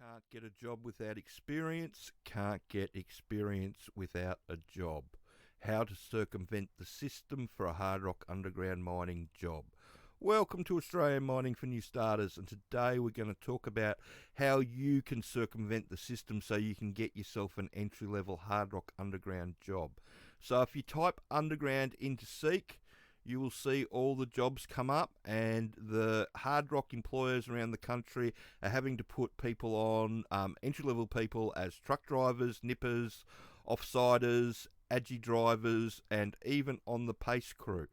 Can't get a job without experience, can't get experience without a job. How to circumvent the system for a hard rock underground mining job. Welcome to Australian Mining for New Starters, and today we're going to talk about how you can circumvent the system so you can get yourself an entry-level hard rock underground job. So if you type underground into Seek, you will see all the jobs come up, and the hard rock employers around the country are having to put people on, entry-level people as truck drivers, nippers, offsiders, agi drivers, and even on the pace crew.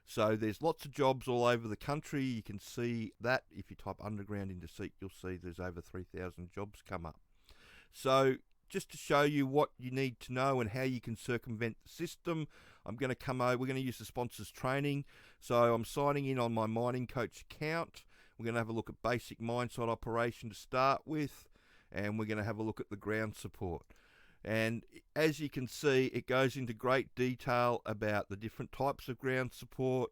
So there's lots of jobs all over the country. You can see that if you type underground into Seek, you'll see there's over 3,000 jobs come up. So just to show you what you need to know and how you can circumvent the system, we're going to use the sponsors training. So I'm signing in on my Mining Coach account. We're going to have a look at basic mine site operation to start with, and we're going to have a look at the ground support. And as you can see, it goes into great detail about the different types of ground support,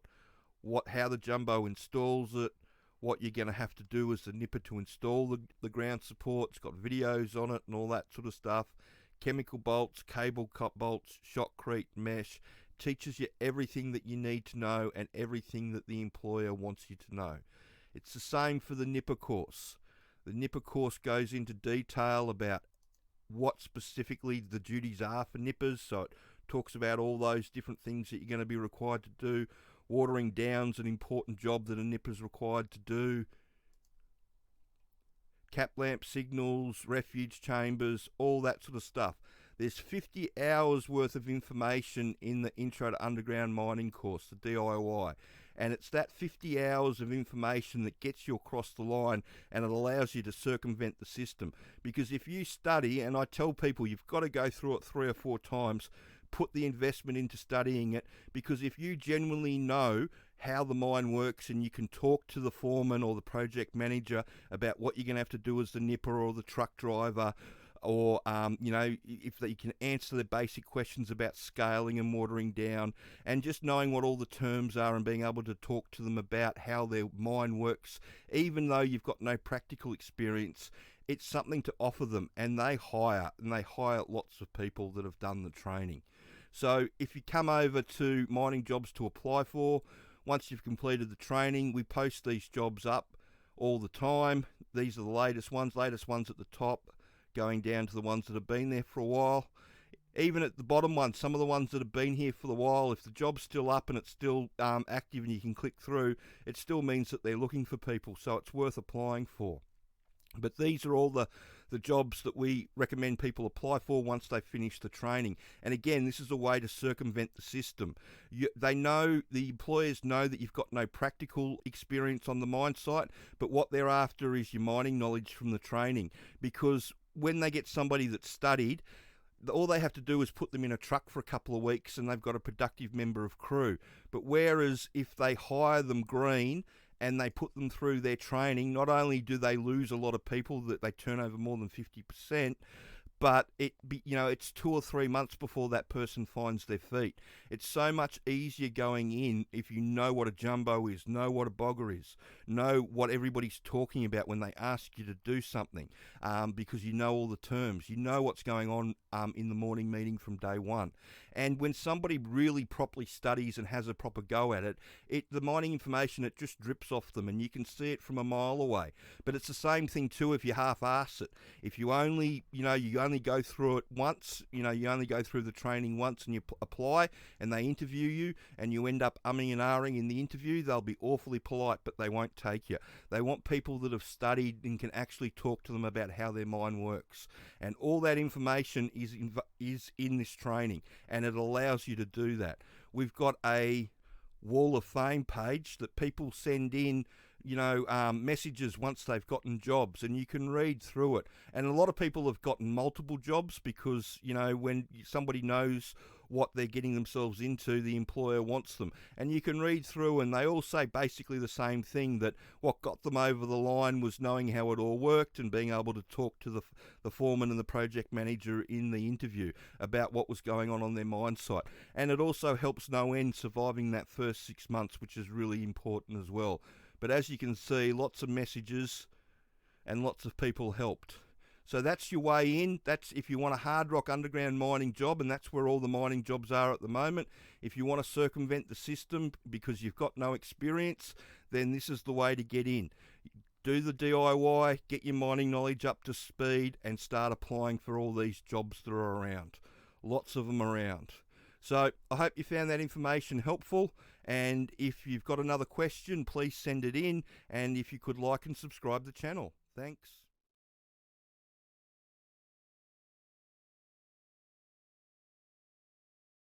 how the jumbo installs it, what you're going to have to do as the nipper to install the ground support. It's got videos on it and all that sort of stuff. Chemical bolts, cable cut bolts, shotcrete, mesh. Teaches you everything that you need to know and everything that the employer wants you to know. It's the same for the nipper course. The nipper course goes into detail about what specifically the duties are for nippers. So it talks about all those different things that you're going to be required to do. Watering down's an important job that a nipper's required to do. Cap lamp signals, refuge chambers, all that sort of stuff. There's 50 hours worth of information in the Intro to Underground Mining course, the DIY. And it's that 50 hours of information that gets you across the line, and it allows you to circumvent the system. Because if you study, and I tell people you've got to go through it 3 or 4 times, put the investment into studying it, because if you genuinely know how the mine works and you can talk to the foreman or the project manager about what you're going to have to do as the nipper or the truck driver, or if they can answer the basic questions about scaling and watering down, and just knowing what all the terms are and being able to talk to them about how their mine works, even though you've got no practical experience, it's something to offer them, and they hire lots of people that have done the training. So if you come over to Mining Jobs to apply for, once you've completed the training, we post these jobs up all the time. These are the latest ones at the top, going down to the ones that have been there for a while. Even at the bottom ones, some of the ones that have been here for a while, if the job's still up and it's still active and you can click through, it still means that they're looking for people, so it's worth applying for. But these are all the jobs that we recommend people apply for once they finish the training. And again, this is a way to circumvent the system. The employers know that you've got no practical experience on the mine site, but what they're after is your mining knowledge from the training. Because when they get somebody that's studied, all they have to do is put them in a truck for a couple of weeks and they've got a productive member of crew. But whereas if they hire them green and they put them through their training, not only do they lose a lot of people, that they turn over more than 50%, but it's 2 or 3 months before that person finds their feet. It's so much easier going in if you know what a jumbo is, know what a bogger is, know what everybody's talking about when they ask you to do something, because you know all the terms, you know what's going on in the morning meeting from day one. And when somebody really properly studies and has a proper go at it, the mining information, it just drips off them and you can see it from a mile away. But it's the same thing too if you half-ass it. If you only go through it once, you only go through the training once and you apply and they interview you and you end up umming and ahhing in the interview, they'll be awfully polite, but they won't take you. They want people that have studied and can actually talk to them about how their mine works. And all that information is in this training, and it allows you to do that. We've got a Wall of Fame page that people send in, messages once they've gotten jobs, and you can read through it. And a lot of people have gotten multiple jobs because, when somebody knows what they're getting themselves into, the employer wants them. And you can read through and they all say basically the same thing, that what got them over the line was knowing how it all worked and being able to talk to the foreman and the project manager in the interview about what was going on their mine site. And it also helps no end surviving that first 6 months, which is really important as well. But as you can see, lots of messages and lots of people helped. So that's your way in. That's if you want a hard rock underground mining job, and that's where all the mining jobs are at the moment. If you want to circumvent the system because you've got no experience, then this is the way to get in. Do the DIY, get your mining knowledge up to speed, and start applying for all these jobs that are around. Lots of them around. So I hope you found that information helpful, and if you've got another question, please send it in, and if you could like and subscribe the channel. Thanks.